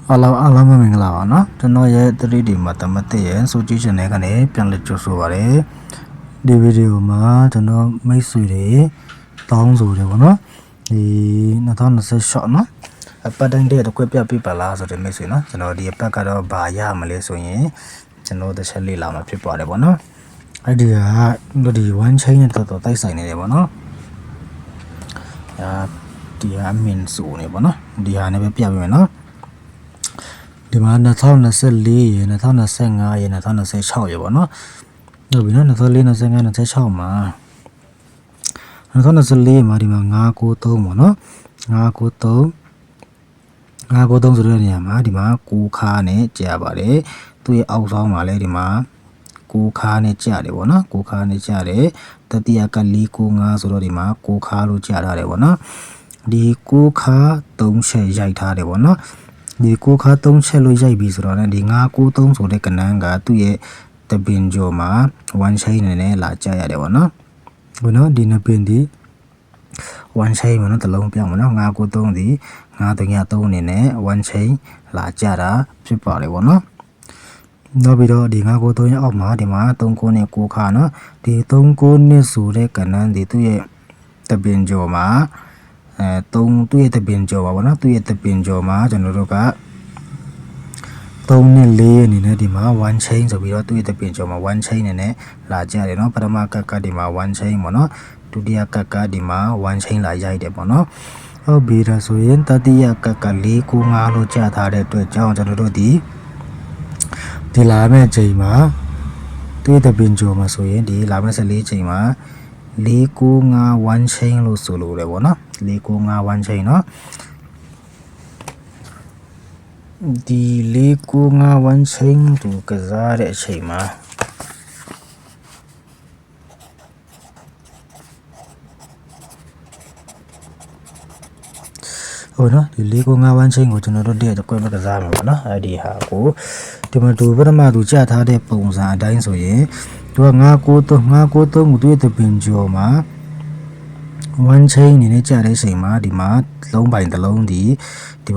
အားလုံးမင်္ဂလာပါနော်ကျွန်တော်ရဲ့ 3D mathematics ရဲ့ solution တွေကနေပြန်လည်ကြိုဆိုပါရစေဒီဗီဒီယိုမှာကျွန်တော်မိတ်ဆွေတွေတောင်းဆိုတယ်ပေါ့နော်ဒီ2026နော်အပတ်တိုင်းတဲ့တစ်ခွက်ပြပြပါလားဆိုတဲ့မိတ်ဆွေနော်ကျွန်တော်ဒီအပတ်ကတော့ဘာရမလဲဆိုရင်ကျွန်တော်တစ်ချက်လေးလာမှာဖြစ်ပါတယ်ပေါ့နော်အဲ့ဒီကဒီ one chain နဲ့တော်တော်တိုက်ဆိုင်နေတယ်ပေါ့နော်ဒီဟာမင်းဆိုနေပေါ့နော်ဒီဟာနဲ့ပဲပြပြမယ်နော်ဒီမှာ2024ရေ2025ရေ2026ရေပေါ့နော်ဟုတ်ပြီနော်2024 25 26မှာ2024မှာဒီမှာ993ပေါ့နော်993ဆိုတဲ့နေရာမှာဒီမှာ9ခါနဲ့ကြာပါတယ်သူ့ရဲ့အောက်ဆောင်မှာလည်းဒီမှာ9ခါနဲ့ကြာတယ်ပေါ့နော်9ခါနဲ့ကြာတယ်တတိယက495ဆိုတော့ဒီမှာ9ခါလို့ကြာထားတယ်ပေါ့နော်ဒီ9ခါ3ချက်ရိုက်ထားတယ်ပေါ့နော်ဒီ9ခါ3ချက်လို့ရိုက်ပြီဆိုတော့ねဒီ993ဆိုတဲ့ကဏ္ဍကသူ့ရဲ့တပင်ကျော်မှာ one chain နဲ့လာကြရတယ်ပေါ့နော်ဘယ်နော်ဒီနှစ်ပင်ဒီ one chain မှာနော်တလုံးပြောင်းမှာနော်993ဒီ933အနေနဲ့ one chain လာကြတာဖြစ်ပါတယ်ပေါ့နော်နောက်ပြီးတော့ဒီ993ရဲ့အောက်မှာဒီမှာ39နဲ့9ခါနော်ဒီ39နဲ့ဆိုတဲ့ကဏ္ဍဒီသူ့ရဲ့တပင်ကျော်မှာသူ့ရဲ့တပင်ကျော်ပါဗောနော်သူ့ရဲ့တပင်ကျော်မှာကျွန်တော်တို့က3နဲ့4အနေနဲ့ဒီမှာ one chain ဆိုပြီးတော့သူ့ရဲ့တပင်ကျော်မှာ one chain နဲ့လာကြတယ်เนาะပထမကတ်ဒီမှာ one chain ပေါ့နော်ဒုတိယကတ်ဒီမှာ one chain လာရိုက်တယ်ပေါ့နော်ဟုတ်ပြီဒါဆိုရင်တတိယကတ်495လို့ကြာထားတဲ့အတွက်ကြောင့်ကျွန်တော်တို့ဒီလာမယ့်ချိန်မှာသူ့ရဲ့တပင်ကျော်မှာဆိုရင်ဒီလာမယ့်14ချိန်မှာ495 one chain လို့ဆိုလို့ရတယ်ဗောနော်495 one chain เนาะဒီ495 one chain သူကစားတဲ့အချိန်မှာဟုတ်နော်ဒီ495 one chain ကိုကျွန်တော်တို့တဲ့ကွဲမကစားမှာဗောနော်အဲ့ဒီဟာကိုဒီမှာသူပထမသူကြာထားတဲ့ပုံစံအတိုင်းဆိုရင်သူက993ကိုသူရဲ့တပင်ကျော်မှာ one chain အနေနဲ့ကြာတဲ့အချိန်မှာဒီမှာလုံးပိုင်တစ်လုံးဒီ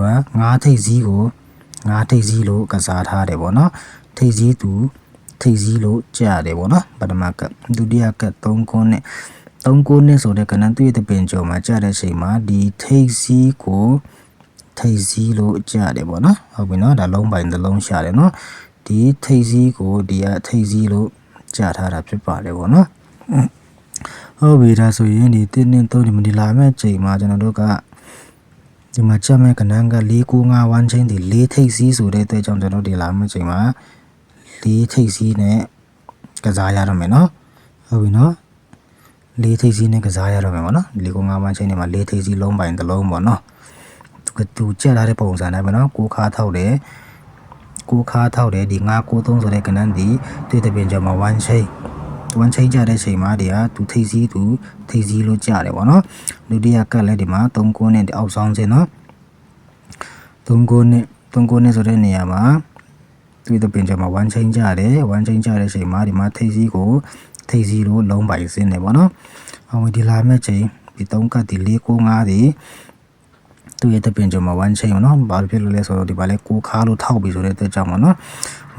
မှာ9ထိပ်စည်းကို9ထိပ်စည်းလို့ကစားထားတယ်ပေါ့နော်ထိပ်စည်းသူထိပ်စည်းလို့ကြာတယ်ပေါ့နော်ပထမကဒုတိယက3ခုနဲ့ဆိုတဲ့ကဏ္ဍသူ့ရဲ့တပင်ကျော်မှာကြာတဲ့အချိန်မှာဒီထိပ်စည်းကိုထိပ်စည်းလို့ကြာတယ်ပေါ့နော်ဟုတ်ပြီနော်ဒါလုံးပိုင်တစ်လုံးရှာတယ်နော်ဒီထိပ်စည်းကိုဒီကထိပ်စည်းလို့ကြာထားတာဖြစ်ပါတယ်ပေါ့နော်ဟုတ်ပြီဒါဆိုရင်ဒီ1နဲ့3ဒီမဒီလာမဲ့ချိန်မှာကျွန်တော်တို့ကဒီမှာချက်မဲ့ကဏ္ဍက495 one chain ဒီ4ထိပ်စည်းဆိုတဲ့အတွက်ကြောင့်ကျွန်တော်ဒီလာမဲ့ချိန်မှာ4ထိပ်စည်းနဲ့ကစားရတော့မယ်နော်ဟုတ်ပြီနော်4ထိပ်စည်းနဲ့ကစားရတော့မယ်ပေါ့နော်495 one chain နဲ့မှာ4ထိပ်စည်းလုံးပိုင်တစ်လုံးပေါ့နော်သူချက်လာတဲ့ပုံစံတိုင်းပေါ့နော်6ခါထောက်တယ်ဒီ993ဆိုတဲ့ကဏ္ဍဒီတွေ့တဲ့ပြင်ကျော်မှာ one chain ကြတဲ့ချိန်မှာဒီဟာသူထိပ်စည်းလို့ကြတယ်ပေါ့နော်ဒုတိယကတ်လည်းဒီမှာ3ခုနဲ့အောက်ဆောင်ခြင်းနော်3ခုနဲ့ဆိုတဲ့နေရာမှာတွေ့တဲ့ပြင်ကျော်မှာ one chain ကြတယ် one chain ကြတဲ့ချိန်မှာဒီမှာထိပ်စည်းလို့လုံးပိုင်စင်းတယ်ပေါ့နော်အောင်ဒီလာမဲ့ချိန်ဒီ3ကတ်ဒီ495ဒီသူ့ရဲ့တပင်ကျော်မှာ one chain ပေါ့နော်ဘာလို့ဖြစ်လို့လဲဆိုတော့ဒီပါလဲ6ခါလို့ထောက်ပြီးဆိုတဲ့အတွက်ကြောင့်ပေါ့နော်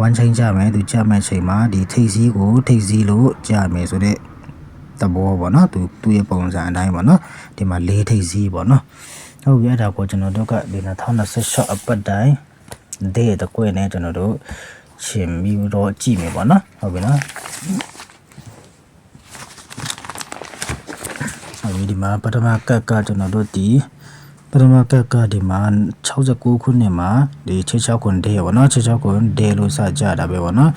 one chain ကြမယ်သူကြမဲ့ချိန်မှာဒီထိပ်စည်းလို့ကြမယ်ဆိုတဲ့သဘောပေါ့နော်သူ့ရဲ့ပုံစံအတိုင်းပေါ့နော်ဒီမှာ4ထိပ်စည်းပေါ့နော်ဟုတ်ပြီအဲ့ဒါကိုကျွန်တော်တို့ကဒီ2026အပတ်တိုင်းတဲ့တကွဲ့နဲ့ကျွန်တော်တို့ရှင်ပြီးတော့ကြည့်မယ်ပေါ့နော်ဟုတ်ပြီနော်ဟုတ်ပြီဒီမှာပထမကတ်ကကျွန်တော်တို့ဒီပထမကတ်ကဒီမှာ69ခုနှစ်မှာဒီ66ခုတဲ့ပေါ့နော်66ခုတဲ့လို့စကြတာပဲပေါ့နော်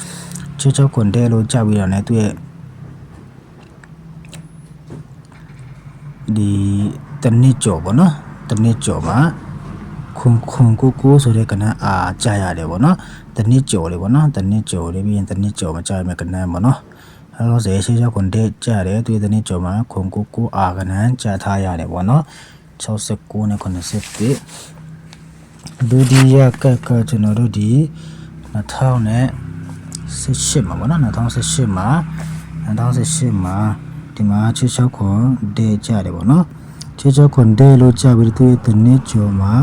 66ခုတဲ့လို့ကြပြီးတော့ねသူရဲ့ဒီတနစ်ကျော်ပေါ့နော်တနစ်ကျော်မှာခုံကိုဆိုတဲ့ကဏ္ဍကြာရတယ်ပေါ့နော်တနစ်ကျော်လေးပေါ့နော်တနစ်ကျော်လေးပြီးရင်တနစ်ကျော်မှာကြာရမယ်ကဏ္ဍပေါ့နော်အဲတော့66ခုတဲ့ကြာတယ်သူရဲ့တနစ်ကျော်မှာခုံကိုကဏ္ဍကြာထားရတယ်ပေါ့နော်69နဲ့81ဒုတိယကတ်ကကျွန်တော်တို့ဒီ2018မှာပေါ့နော်2018မှာဒီမှာ66ခွန်ဒေးကြတယ်ပေါ့နော်66ခွန်ဒေးလို့ကြပြီးသူရဲ့တနစ်ကျော်မှာ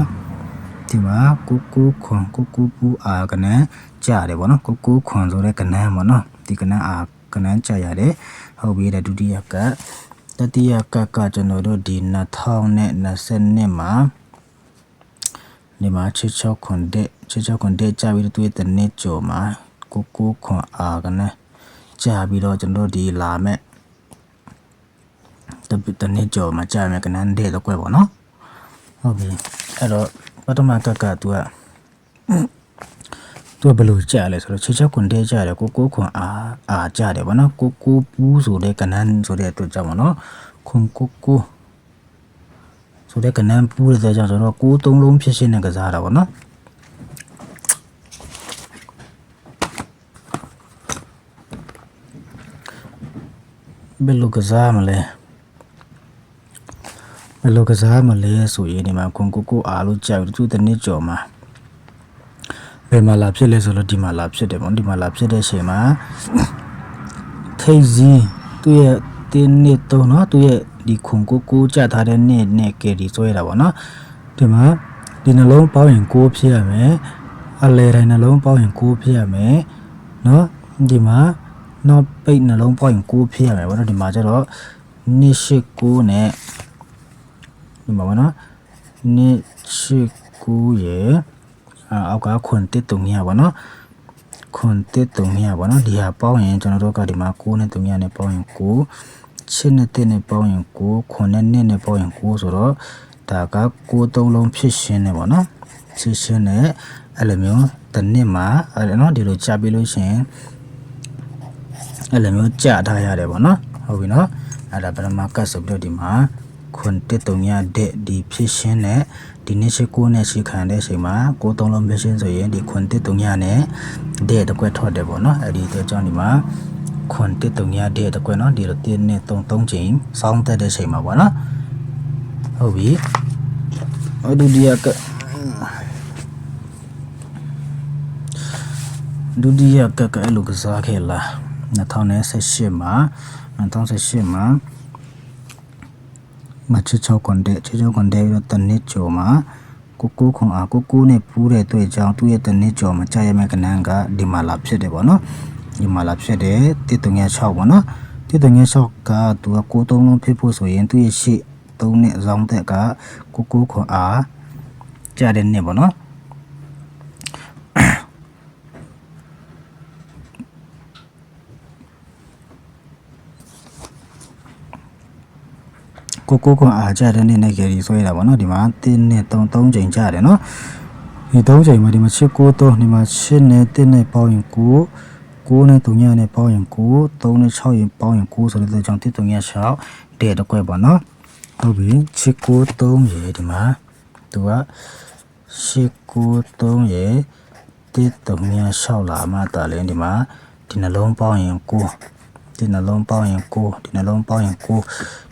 ဒီမှာကိုကိုခွန်ကိုကိုပူအာကနန်းကြားတယ်ဗောနော်ကိုကိုခွန်ဆိုတဲ့ကနန်းဗောနော်ဒီကနန်းအာကနန်းကြားရတယ်ဟုတ်ပြီတဲ့ဒုတိယကတတိယကကျွန်တော်တို့ဒီ2022မှာဒီမှာ66ခွန်တဲ့ကြားပြီးတွေ့တဲ့နေ့ကျော်မှာကိုကိုခွန်အာကနန်းကြားပြီးတော့ကျွန်တော်ဒီလာမဲ့တနေ့ကျော်မှာကြားမယ်ကနန်းတဲ့တော့ကွယ်ဗောနော်ဟုတ်ပြီအဲ့တော့ပထမသူကဘယ်လိုကြားလဲဆိုတော့66ခွန်တဲ့ကြားတယ်ကိုကိုခွန်အာကြားတယ်ဗောနော်ကိုကိုပူးဆိုတဲ့ကနန်းဆိုတဲ့အတွက်ကြောင့်ဗောနော်ခွန်ကိုဆိုတဲ့ကနန်းပူးတဲ့ကြောင့်ဆိုတော့ကိုသုံးလုံးဖြစ်ရှင်းတဲ့ကစားတာဗောနော်ဘယ်လိုကစားမလဲဆိုရင်ဒီမှာခွန်ကိုအားလို့ကြောက်သူတနေ့ကျော်မှာဘယ်မှာလာဖြစ်လဲဆိုတော့ဒီမှာလာဖြစ်တယ်ဗောဒီမှာလာဖြစ်တဲ့အချိန်မှာထိတ်စီသူ့ရဲ့တင်းနှစ်သုံးเนาะသူ့ရဲ့ဒီခွန်ကိုကြထားတဲ့နဲ့ကယ်ရီဆွဲတာဗောနော်ဒီမှာဒီနှလုံးပေါင်းရင်6ဖြစ်ရမယ်အလဲတိုင်းနှလုံးပေါင်းရင်6ဖြစ်ရမယ်เนาะဒီမှာနောက်ပိတ်နှလုံးပေါင်းရင်6ဖြစ်ရမယ်ဗောနော်ဒီမှာကျတော့289နဲ့ဒီမှာဗောနော်289ရဲ့အောက်ကခွန်တစ်တုံရဗောနော်ခွန်တစ်တုံရဗောနော်ဒီဟာပေါင်းရင်ကျွန်တော်တို့ကဒီမှာ9နဲ့3နဲ့ပေါင်းရင်9ရှင်းနဲ့နဲ့ပေါင်းရင်9ခွန်နဲ့ပေါင်းရင်9ဆိုတော့ဒါက9သုံးလုံးဖြစ်ရှင်းနေဗောနော်ဖြစ်ရှင်းနဲ့အဲ့လိုမျိုးတစ်နှစ်မှာအဲ့နော်ဒီလိုချပေးလို့ရှိရင်အဲ့လိုမျိုးကြာထားရတယ်ဗောနော်ဟုတ်ပြီနော်အဲ့ဒါပထမကတ်ဆိုပြီးတော့ဒီမှာခွန်တစ်တုံရတဲ့ဒီဖြစ်ရှင်းနဲ့ဒီနေ့ရှိ9နဲ့ရှိခံတဲ့အချိန်မှာ9သုံးလုံးဖြစ်ရှင်းဆိုရင်ဒီခွန်တစ်တုံရနဲ့တဲ့တကွက်ထွက်တယ်ဗောနော်အဲ့ဒီတော့ကြောင့်ဒီမှာခွန်တစ်တုံရတဲ့တကွက်နော်ဒီလိုတင်းနဲ့3ချိန်စောင်းတက်တဲ့အချိန်မှာဗောနော်ဟုတ်ပြီဒုတိယကအဲ့လိုကစားခဲ့လား2018မှာ66ခွန်တဲ့တနစ်ကျော်မှာကိုခွန်အားကိုနဲ့ပူးတဲ့တွေ့ကြောင်းသူ့ရဲ့တနစ်ကျော်မှာကြာရမယ့်ကနန်းကဒီမှာလာဖြစ်တယ်ဗောနော်ဒီမှာလာဖြစ်တယ်136ဗောနော်136ကသူက9သုံးလုံးဖြစ်ဖို့ဆိုရင်သူ့ရဲ့ရှေ့3နဲ့အဆောင်သက်ကကိုခွန်အားကြာတဲ့နှစ်ဗောနော်ကိုခွန်အားကြတဲ့နဲ့ကယ်ရီဆွဲတာဗောနော်ဒီမှာ1နဲ့3ချိန်ကြတယ်နော်ဒီ3ချိန်မှာဒီမှာ693ဒီမှာ8နဲ့1နဲ့ပေါင်းရင်9နဲ့3နဲ့ပေါင်းရင်9 3နဲ့6ရင်ပေါင်းရင်9ဆိုတဲ့ကြောင့်136တဲ့တကွက်ဗောနော်ဟုတ်ပြီ693ရေဒီမှာသူက693ရေ136လာမှတာလဲဒီမှာဒီနှလုံးပေါင်းရင်9ဒီနှလုံးပေါင်းရင်9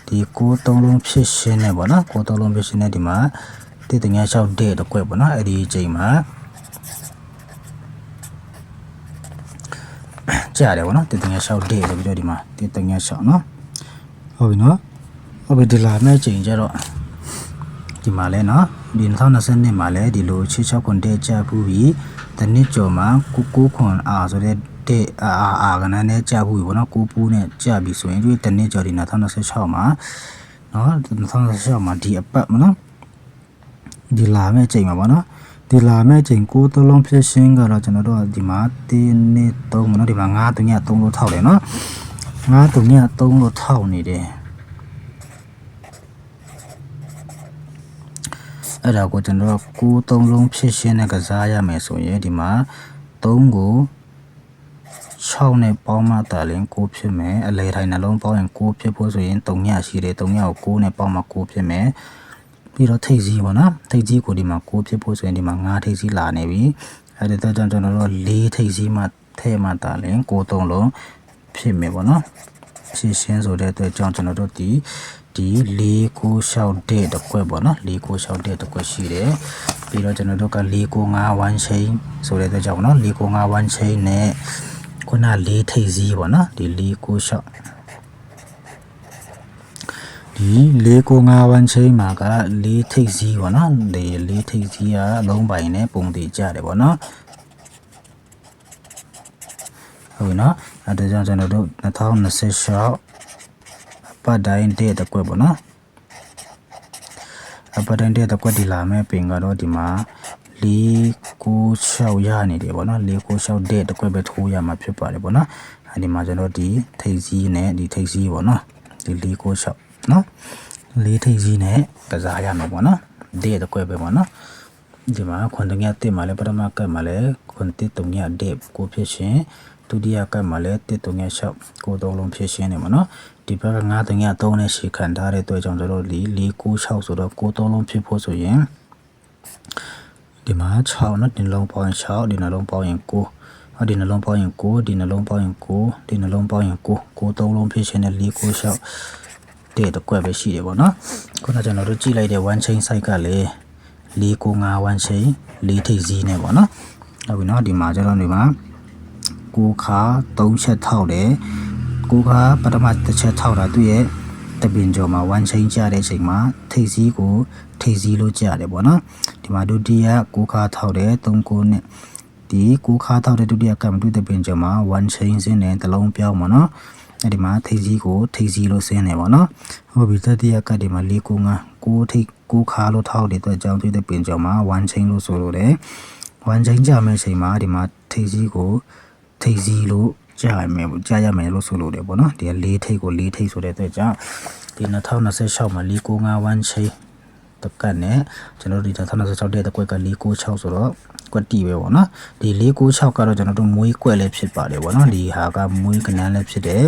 ဒီ9သုံးလုံးဖြစ်ရှင်းနေဗောနော်9သုံးလုံးဖြစ်ရှင်းနေဒီမှာ136တဲ့တကွက်ဗောနော်အဲ့ဒီအချိန်မှာကြားတယ်ဗောနော်136တဲ့ဆိုပြီးတော့ဒီမှာ136နော်ဟုတ်ပြီနော်ဟုတ်ပြီဒီလာမဲ့ချိန်ကျတော့ဒီမှာလဲနော်ဒီ2020မှာလဲဒီလို66ခွန်တဲ့ကြားဘူးပြီးတနစ်ကျော်မှာ9ခွန်အာဆိုတဲ့အာကနန်းနဲ့ကြာဘူးဗောနော်9ပူးနဲ့ကြာပြီဆိုရင်ဒီတနစ်ကျော်ဒီ2026မှာနော်2026မှာဒီအပတ်မနော်ဒီလာမဲ့ချိန်မှာဗောနော်ဒီလာမဲ့ချိန်9သုံးလုံးဖြစ်ရှင်းကတော့ကျွန်တော်တို့ဒီမှာ1နဲ့3မနော်ဒီမှာ9 3 3လို့ထောက်တယ်နော်9 3 3လို့ထောက်နေတယ်အဲ့ဒါကိုကျွန်တော်9သုံးလုံးဖြစ်ရှင်းတဲ့ကစားရမယ်ဆိုရင်ဒီမှာ3ကို6နဲ့ပေါင်းမှတာလင်း9ဖြစ်မယ်အလဲတိုင်းနှလုံးပေါင်းရင်9ဖြစ်ဖို့ဆိုရင်3ညရှိတယ်3ညကို9နဲ့ပေါင်းမှ9ဖြစ်မယ်ပြီးတော့ထိပ်စီးပေါ့နော်ထိပ်စီးကိုဒီမှာ9ဖြစ်ဖို့ဆိုရင်ဒီမှာ9ထိပ်စီးလာနေပြီအဲ့ဒါကြောင့်ကျွန်တော်တို့4ထိပ်စီးမှထဲမှတာလင်း9သုံးလုံးဖြစ်မယ်ပေါ့နော်ရှင်းရှင်းဆိုတဲ့အတွက်ကြောင့်ကျွန်တော်တို့ဒီ496တဲ့တကွက်ပေါ့နော်496တဲ့တကွက်ရှိတယ်ပြီးတော့ကျွန်တော်တို့က495 chain ဆိုတဲ့အတွက်ကြောင့်နော်495 chain နဲ့ခုန4ထိပ်စီးပေါ့နော်ဒီ496 ဒီ4ကို9ဝန်းချင်းမှာက4ထိပ်စီးပေါ့နော်ဒီ4ထိပ်စီးကအလုံးပိုင်နဲ့ပုံတည်ကြတယ်ပေါ့နော်ဟုတ်ပြီနော်အဲဒါကြောင့်ကျွန်တော်တို့2026ပတ်တိုင်းတဲ့တကွက်ပေါ့နော်အပတ်တိုင်းတဲ့တကွက်ဒီလာမဲ့ပင်ကတော့ဒီမှာ496ရနေတယ်ပေါ့နော်496တဲ့တကွက်ပဲထိုးရမှာဖြစ်ပါတယ်ပေါ့နော်အဲဒီမှာကျွန်တော်ဒီထိပ်စီးနဲ့ဒီထိပ်စီးပေါ့နော်ဒီ496နော်4ထိပ်စီးနဲ့ကစားရမှာပေါ့နော်တဲ့တကွက်ပဲပေါ့နော်ဒီမှာခွန်တငယ်တက်မှာလဲပထမကတ်မှာလဲခွန်တက်တုံငယ်တဲ့ကိုဖြစ်ရှင်ဒုတိယကတ်မှာလဲတက်တုံငယ်6ကိုသုံးလုံးဖြစ်ရှင်နေမှာနော်ဒီဘက်က9တုံငယ်3နဲ့ရှေ့ခံထားတဲ့အတွက်ကြောင့်ကျွန်တော်ဒီ496ဆိုတော့ကိုသုံးလုံးဖြစ်ဖို့ဆိုရင်ဒီမှာ6နော်ဒီနှလုံးပေါင်း6ဒီနှလုံးပေါင်းရင်9ဒီနှလုံးပေါင်းရင်9ဒီနှလုံးပေါင်းရင်9ဒီနှလုံးပေါင်းရင်9ကိုသုံးလုံးဖြစ်ရှင်တဲ့496တဲ့တကွက်ပဲရှိတယ်ပေါ့နော်ခုနကကျွန်တော်တို့ကြည့်လိုက်တဲ့ one chain site ကလေ495 one chain 4ထိပ်စီးနေပေါ့နော်ဟုတ်ပြီနော်ဒီမှာကျတော့ဒီမှာ9ခါ3ချက်ထောက်တယ်9ခါပထမတစ်ချက်ထောက်တာသူ့ရဲ့တပင်ကျော်မှာ one chain ကျတဲ့အချိန်မှာထိပ်စီးကိုထိပ်စီးလို့ကျတယ်ပေါ့နော်ဒီမှာဒုတိယ9ခါထောက်တယ်3ကိုနဲ့ဒီ9ခါထောက်တဲ့ဒုတိယကံတူတပင်ကျော်မှာ one chain စင်းနဲ့တလုံးပြောင်းပါနော်အဲဒီမှာထိပ်စီးကိုထိပ်စီးလို့ဆင်းနေပါနော်ဟုတ်ပြီတတိယကဒီမှာ495 9ထိပ်9ခါလို့ထောက်တဲ့အတွက်ကြောင့်တွေ့တဲ့ပင်ကျော်မှာ one chain လို့ဆိုလို့တယ် one chain ကြမယ့်အချိန်မှာဒီမှာထိပ်စီးကိုထိပ်စီးလို့ကြာရမယ်လို့ဆိုလို့တယ်ပေါ့နော်ဒီက4ထိပ်ကို4ထိပ်ဆိုတဲ့အတွက်ကြောင့်ဒီ2026မှာ495 one chain တကတ်နဲ့ကျွန်တော်တို့ဒီ2026တဲ့တကွက်က496ဆိုတော့ကွက်တီပဲပေါ့နော်ဒီ496ကတော့ကျွန်တော်တို့မွေးကွက်လည်းဖြစ်ပါတယ်ပေါ့နော်ဒီဟာကမွေးကနန်းလည်းဖြစ်တယ်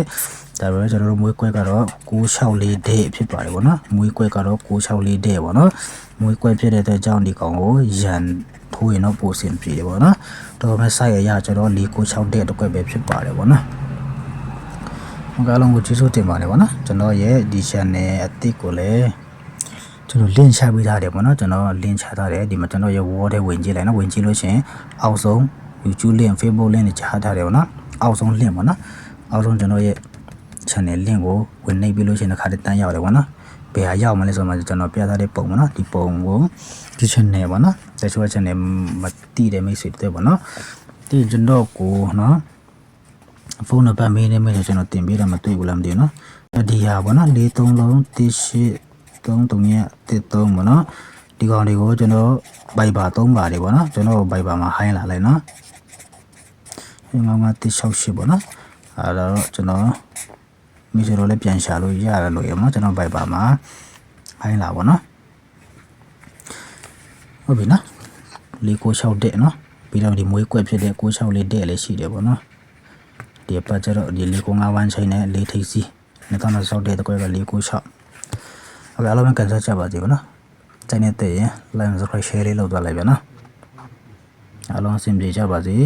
ဒါပေမဲ့ကျွန်တော်တို့မွေးကွက်ကတော့964တဲ့ဖြစ်ပါတယ်ပေါ့နော်မွေးကွက်ကတော့964တဲ့ပေါ့နော်မွေးကွက်ဖြစ်တဲ့အတွက်ကြောင့်ဒီကောင်ကိုရန်ထိုးရင်တော့ပိုစင်ပြေတယ်ပေါ့နော်တော့မဲ့ဆိုင်ရကျွန်တော်496တဲ့တကွက်ပဲဖြစ်ပါတယ်ပေါ့နော်ဟုတ်ကဲ့လုံးကိုကျေးဇူးတင်ပါတယ်ပေါ့နော်ကျွန်တော်ရဲ့ဒီ channel အသစ်ကိုလည်းကျွန်တော် link ချပေးထားတယ်ပေါ့နော်ကျွန်တော် link ချထားတယ်ဒီမှာကျွန်တော်ရဲ့ wall ထဲဝင်ကြည့်လိုက်နော်ဝင်ကြည့်လို့ရှိရင်အောက်ဆုံး YouTube link Facebook link တွေချထားတယ်ပေါ့နော်အောက်ဆုံး link ပေါ့နော်အောက်ဆုံးကျွန်တော်ရဲ့ channel link ကိုဝင်နှိပ်ပြီးလို့ရှိရင်တစ်ခါတည်းတန်းရောက်တယ်ပေါ့နော်ဘယ်ဟာရောက်မလဲဆိုမှကျွန်တော်ပြထားတဲ့ပုံပေါ့နော်ဒီပုံကိုဒီ channel ပေါ့နော်တချို့ channel မတိတဲ့မိတ်ဆွေတွေပေါ့နော်ဒီကျွန်တော်ကိုနော်ဖုန်းနံပါတ်မေးနေမယ်ကျွန်တော်တင်ပေးတာမတွေ့ဘူးလားမသိဘူးနော်ဒီဟာပေါ့နော်43လုံး18 3 3ပေါ့နော်ဒီကောင်တွေကိုကျွန်တော် Viber 3ပါတယ်ပေါ့နော်ကျွန်တော် Viber မှာဟိုင်းလာလိုက်နော်ဒီမှာ168ပေါ့နော်အဲ့တော့ကျွန်တော်မိချိုတော့လည်းပြန်ရှာလို့ရတယ်လို့ရမှာကျွန်တော် Viber မှာဟိုင်းလာပေါ့နော်ဟုတ်ပြီနော်496တဲ့နော်ပြီးတော့ဒီမွေးကွက်ဖြစ်တဲ့964တဲ့လည်းရှိတယ်ပေါ့နော်ဒီပတ်ကျတော့ဒီ495 one chain နဲ့4ထိပ်စီး2026တဲ့တကွက်က496ဟုတ်ကဲ့အားလုံးပဲကန်ဆယ်ကြပါသေးဘူးနော်တိုင်းနေတဲ့ရင် like subscribe share လေးလုပ်သွားလိုက်ပြန်နော်အားလုံးအဆင်ပြေကြပါစေ